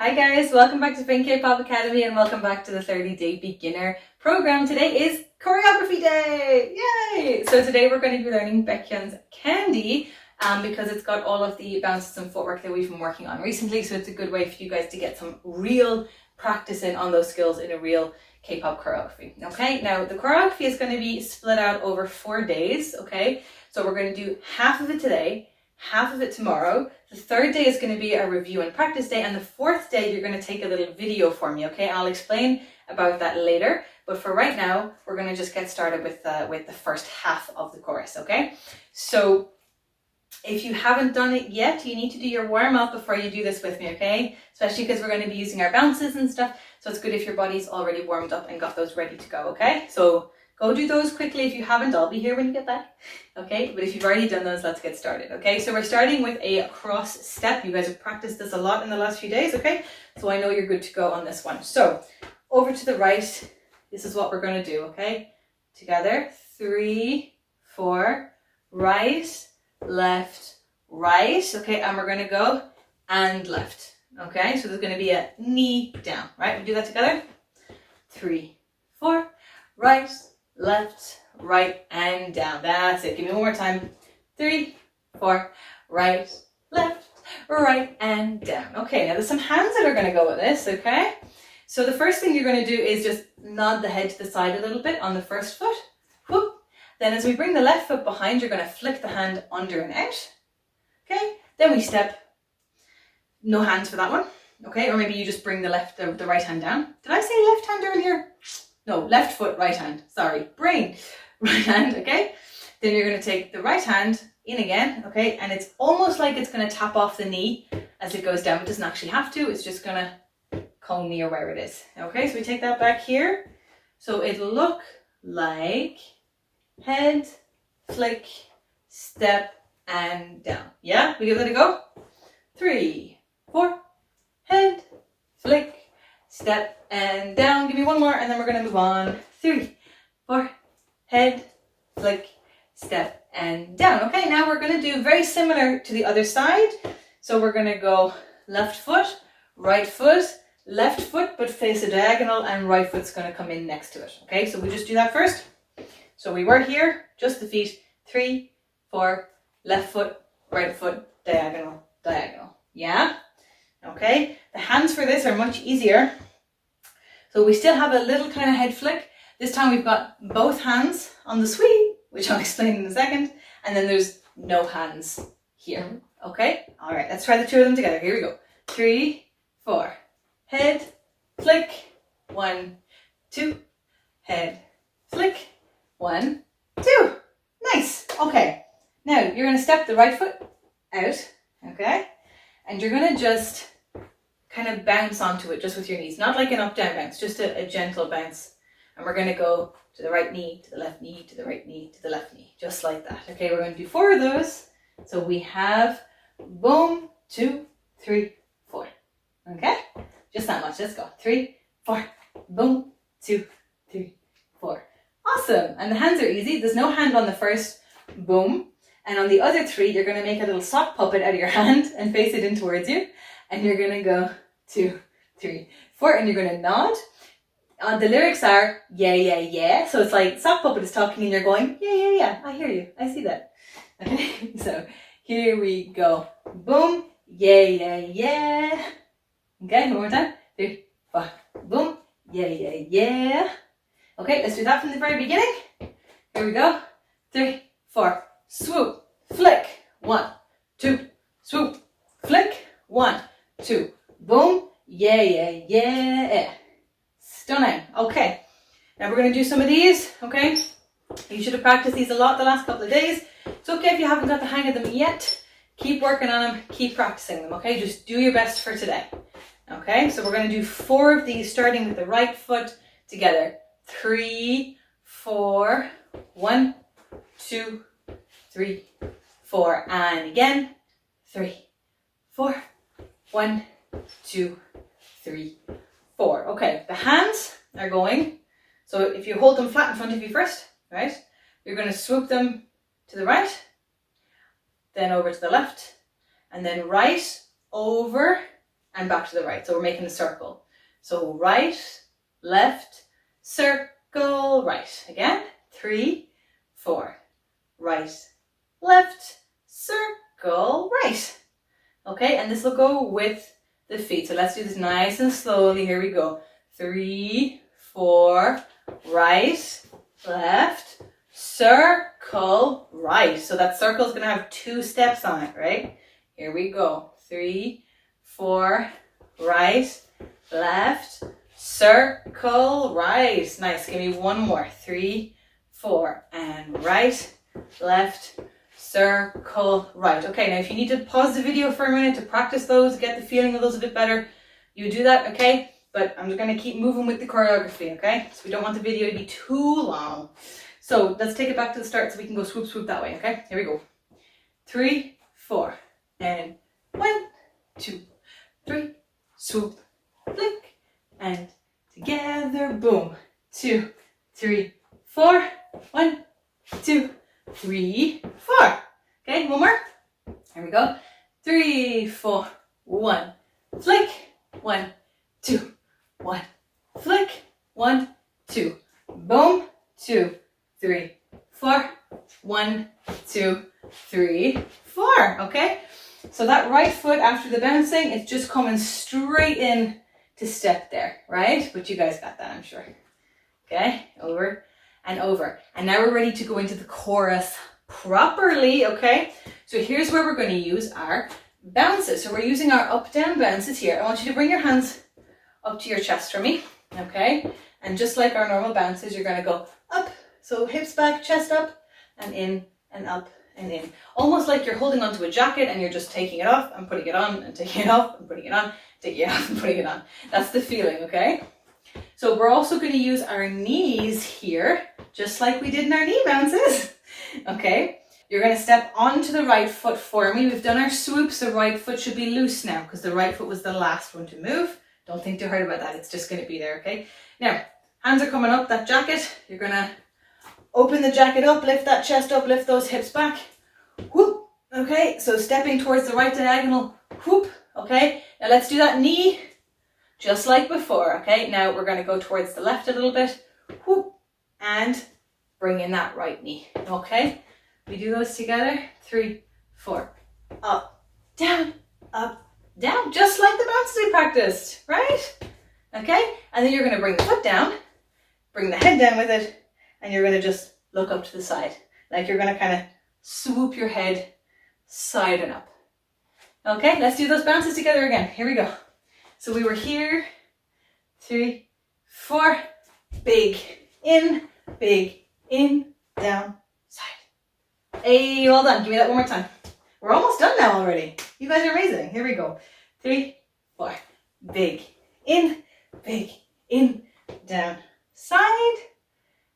Hi guys, welcome back to Fin K-Pop Academy and welcome back to the 30-day beginner program. Today is choreography day! Yay! So today we're going to be learning Baekhyun's Candy because it's got all of the bounces and footwork that we've been working on recently. So it's a good way for you guys to get some real practice in on those skills in a real K-pop choreography. Okay, now the choreography is going to be split out over 4 days. Okay, so we're going to do half of it today, half of it tomorrow. The third day is going to be a review and practice day, and the fourth day you're going to take a little video for me, okay? I'll explain about that later, but for right now we're going to just get started with the first half of the chorus, okay? So if you haven't done it yet, you need to do your warm-up before you do this with me, okay? Especially because we're going to be using our bounces and stuff, so it's good if your body's already warmed up and got those ready to go, okay? So go do those quickly. If you haven't, I'll be here when you get back. Okay, but if you've already done those, let's get started. Okay, so we're starting with a cross step. You guys have practiced this a lot in the last few days, okay? So I know you're good to go on this one. So over to the right, this is what we're going to do, okay? Together, 3, 4, right, left, right. Okay, and we're going to go and left. Okay, so there's going to be a knee down, right? We do that together. 3, 4, right, left, right, and down. That's it. Give me one more time. 3, 4, right, left, right, and down. Okay, now there's some hands that are going to go with this, okay? So the first thing you're going to do is just nod the head to the side a little bit on the first foot. Whoop. Then as we bring the left foot behind, you're going to flick the hand under and out. Okay, then we step. No hands for that one. Okay, or maybe you just bring the right hand down. Did I say left hand earlier? No, left foot, right hand. Sorry, brain. Right hand, okay? Then you're going to take the right hand in again, okay? And it's almost like it's going to tap off the knee as it goes down. It doesn't actually have to. It's just going to come near where it is. Okay, so we take that back here. So it'll look like head, flick, step, and down. Yeah, we give that a go. 3, 4, head, flick, step, and down. Give me one more and then we're going to move on. 3, 4, head, flick, step, and down. Okay, now we're going to do very similar to the other side. So we're going to go left foot, left foot, but face a diagonal, and right foot's going to come in next to it. Okay, so we just do that first. So we were here, just the feet. 3, 4, left foot, right foot, diagonal, diagonal. Yeah? Okay, the hands for this are much easier. So we still have a little kind of head flick. This time we've got both hands on the sweep, which I'll explain in a second. And then there's no hands here. Okay? All right, let's try the two of them together. Here we go. 3, 4. Head, flick. 1, 2. Head, flick. 1, 2. Nice. Okay. Now you're going to step the right foot out. Okay? And you're going to just kind of bounce onto it just with your knees. Not like an up-down bounce, just a gentle bounce. And we're going to go to the right knee, to the left knee, to the right knee, to the left knee. Just like that. Okay, we're going to do 4 of those. So we have boom, 2, 3, 4. Okay? Just that much. Let's go. 3, 4. Boom, 2, 3, 4. Awesome. And the hands are easy. There's no hand on the first boom. And on the other 3, you're going to make a little sock puppet out of your hand and face it in towards you. And you're going to go 2, 3, 4. And you're going to nod. The lyrics are, yeah, yeah, yeah. So it's like sock puppet is talking and you're going, yeah, yeah, yeah. I hear you. I see that. Okay. So here we go. Boom. Yeah, yeah, yeah. Okay. One more time. 3, 4. Boom. Yeah, yeah, yeah. Okay. Let's do that from the very beginning. Here we go. 3, 4. Swoop, flick, 1, 2, swoop, flick, 1, 2, boom, yeah, yeah, yeah. Stunning. Okay, now we're going to do some of these, okay? You should have practiced these a lot the last couple of days. It's okay if you haven't got the hang of them yet. Keep working on them, keep practicing them, okay? Just do your best for today. Okay, so we're going to do 4 of these, starting with the right foot together. 3, 4, 1, 2, 3, 4, and again. 3, 4, 1, 2, 3, 4. Okay, the hands are going. So if you hold them flat in front of you first, right? You're going to swoop them to the right, then over to the left, and then right, over, and back to the right. So we're making a circle. So right, left, circle, right. Again, 3, 4. Right, left, circle, right. Okay, and this will go with the feet. So let's do this nice and slowly. Here we go. 3, 4, right, left, circle, right. So that circle is going to have 2 steps on it, right? Here we go. 3, 4, right, left, circle, right. Nice. Give me one more. 3, 4, and right, left, circle, right. Okay, now if you need to pause the video for a minute to practice those, get the feeling of those a bit better, you do that, okay? But I'm just going to keep moving with the choreography, okay? So we don't want the video to be too long. So let's take it back to the start so we can go swoop, swoop that way, okay? Here we go. 3, 4, and 1, 2, 3, swoop, flick, and together, boom. 2, 3, 4, 1, 2, 3, 4. Okay, one more. Here we go. 3, 4, 1, flick, 1, 2, 1, flick, 1, 2, boom, 2, 3, 4, 1, 2, 3, 4. Okay, so that right foot after the bouncing, it's just coming straight in to step there, right? But you guys got that, I'm sure. Okay, over and over. And now we're ready to go into the chorus properly, okay? So here's where we're going to use our bounces. So we're using our up-down bounces here. I want you to bring your hands up to your chest for me, okay? And just like our normal bounces, you're going to go up. So hips back, chest up, and in, and up, and in. Almost like you're holding onto a jacket and you're just taking it off and putting it on and taking it off and putting it on, taking it off and putting it on. That's the feeling, okay? So we're also going to use our knees here, just like we did in our knee bounces. Okay, you're going to step onto the right foot for me. We've done our swoops. The right foot should be loose now because the right foot was the last one to move. Don't think too hard about that. It's just going to be there, okay? Now, hands are coming up, that jacket. You're going to open the jacket up, lift that chest up, lift those hips back. Whoop. Okay, so stepping towards the right diagonal. Whoop. Okay, now let's do that knee just like before, okay? Now we're going to go towards the left a little bit. Whoop. And bring in that right knee, okay? We do those together. 3, 4, up, down, just like the bounces we practiced, right? Okay, and then you're going to bring the foot down, bring the head down with it, and you're going to just look up to the side. Like you're going to kind of swoop your head side and up. Okay, let's do those bounces together again. Here we go. So we were here, 3, 4, big in, down, side. Hey, well done. Give me that one more time. We're almost done now already. You guys are amazing. Here we go. 3, 4, big in, down, side.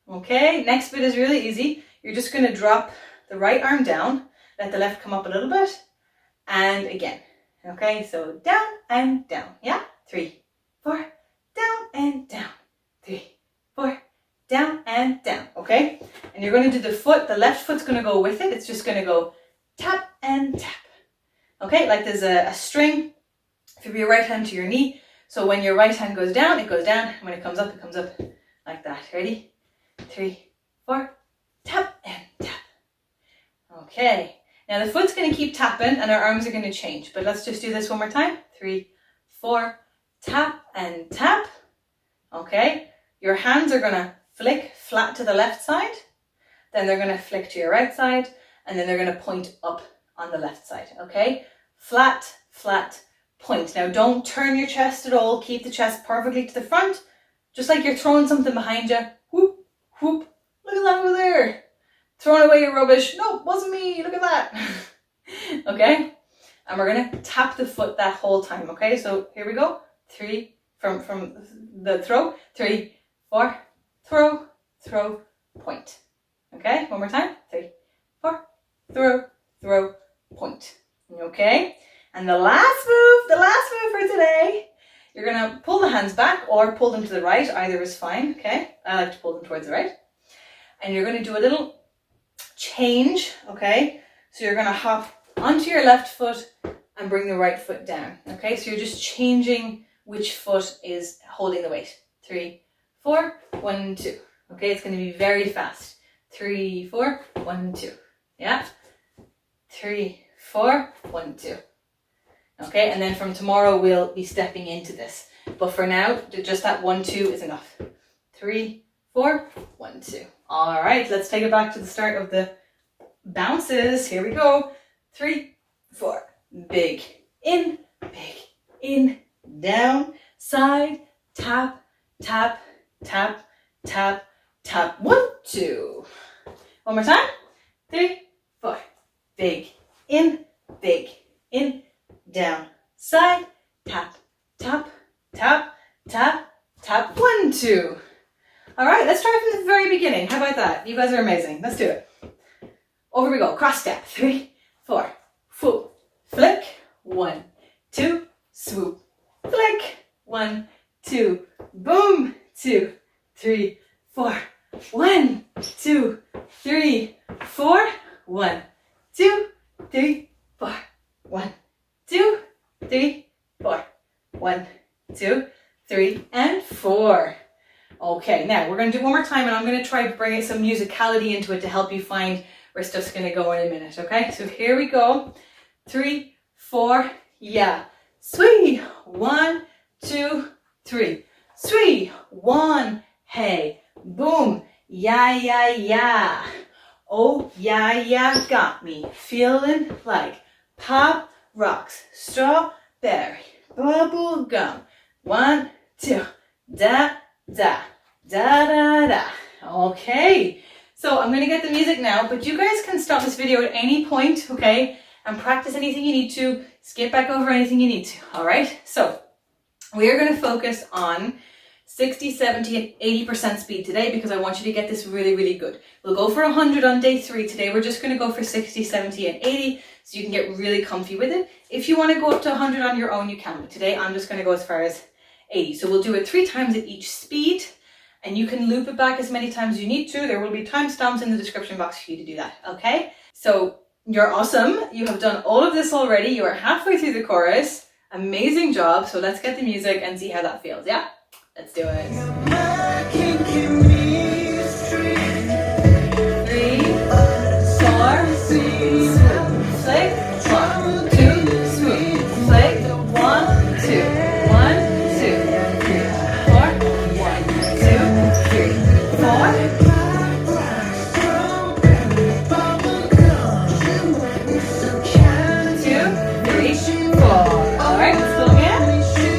Okay, next bit is really easy. You're just going to drop the right arm down, let the left come up a little bit, and again. Okay, so down and down. Yeah? 3, 4, down and down. 3, 4, down and down. Okay? And you're going to do the foot, the left foot's going to go with it. It's just going to go tap and tap. Okay, like there's a string from your right hand to your knee. So when your right hand goes down, it goes down. When it comes up like that. Ready? 3, 4, tap and tap. Okay. Now the foot's going to keep tapping and our arms are going to change. But let's just do this one more time. 3, 4, tap and tap. Okay. Your hands are going to flick flat to the left side. Then they're going to flick to your right side. And then they're going to point up on the left side. Okay. Flat, flat, point. Now don't turn your chest at all. Keep the chest perfectly to the front. Just like you're throwing something behind you. Whoop, whoop. Look at that over there. Throwing away your rubbish. No, wasn't me. Look at that. Okay. And we're going to tap the foot that whole time. Okay. So here we go. 3 from the throw. 3, 4, throw, point. Okay. One more time. 3, 4, throw, point. Okay. And the last move for today, you're going to pull the hands back or pull them to the right. Either is fine. Okay. I like to pull them towards the right. And you're going to do a little change, okay? So you're going to hop onto your left foot and bring the right foot down. Okay, so you're just changing which foot is holding the weight. 3, 4, 1, 2. Okay, it's going to be very fast. 3, 4, 1, 2. Yeah. 3, 4, 1, 2. Okay, and then from tomorrow we'll be stepping into this. But for now, just that 1, 2 is enough. 3, 4, 1, 2. All right, let's take it back to the start of the bounces. Here we go. 3, 4. Big in, down, side, tap, tap, tap, tap, tap. 1, 2. One more time. 3, 4. Big in, down, side, tap, tap, tap, tap, tap. 1, 2. All right, let's try from the very beginning. How about that? You guys are amazing. Let's do it. Over we go. Cross step. 3, 4. Swoop. Flick. 1, 2. Swoop. Flick. 1, 2. Boom. 2, 3, 4. 1, 2, 3, 4. 1, 2, 3, 4. 1, 2, 3, 4. 1, 2, 3, and 4. Okay, now we're going to do one more time, and I'm going to try to bring some musicality into it to help you find where stuff's going to go in a minute, okay? So here we go. 3, 4, yeah. 3, 1, 2, 3. 3, 1, hey. Boom. Yeah, yeah, yeah. Oh, yeah, yeah, got me. Feeling like pop rocks, strawberry, bubble gum. 1, 2, da, da, da, da, da. Okay, so I'm going to get the music now, but you guys can stop this video at any point, okay, and practice anything you need to, skip back over anything you need to, all right? So we are going to focus on 60, 70, and 80% speed today because I want you to get this really, really good. We'll go for 100 on day 3. Today we're just going to go for 60, 70, and 80 so you can get really comfy with it. If you want to go up to 100 on your own, you can, but today I'm just going to go as far as 80. So we'll do it 3 times at each speed, and you can loop it back as many times as you need to. There will be timestamps in the description box for you to do that, okay? So you're awesome. You have done all of this already. You are halfway through the chorus. Amazing job. So let's get the music and see how that feels, yeah? Let's do it. 3, 4, swoop, flick, 1, 2, swoop, flick, 1, 2, 1, 2, 3, 4, 1, 2, 3, 4. 2, 3, 4. All right, let's go again. 3,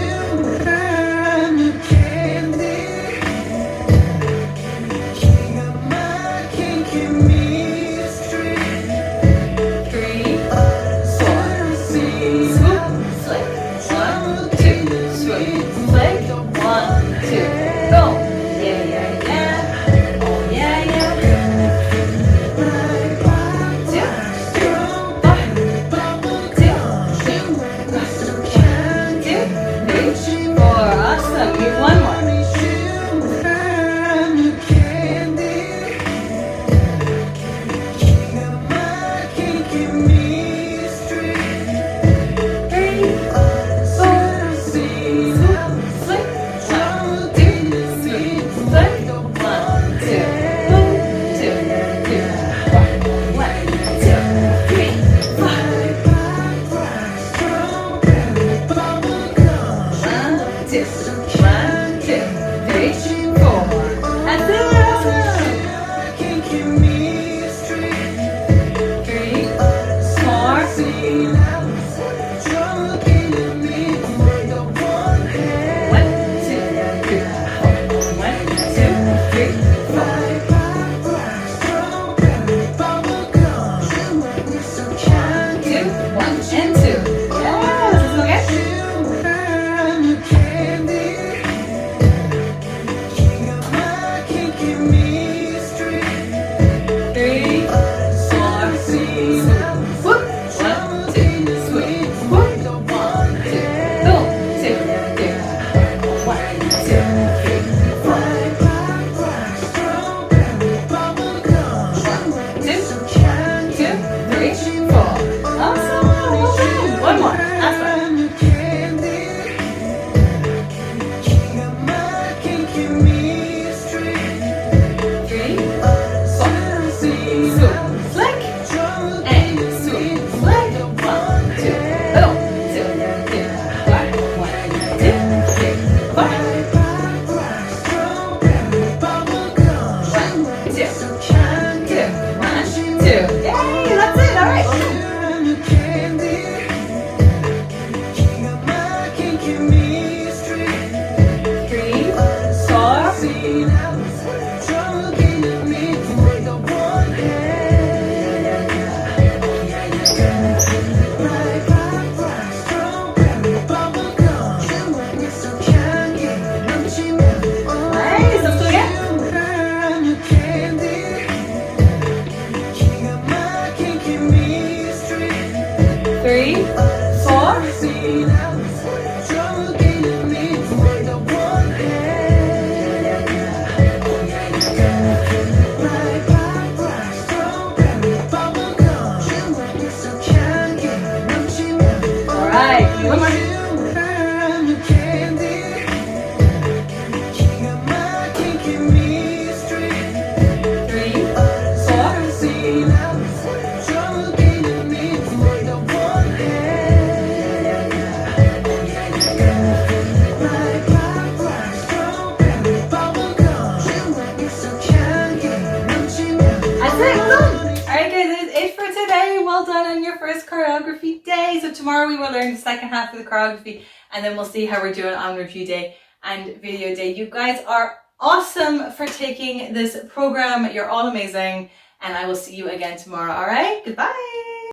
choreography day. So tomorrow we will learn the second half of the choreography, and then we'll see how we're doing on review day and video day. You guys are awesome for taking this program. You're all amazing, and I will see you again tomorrow. All right, goodbye.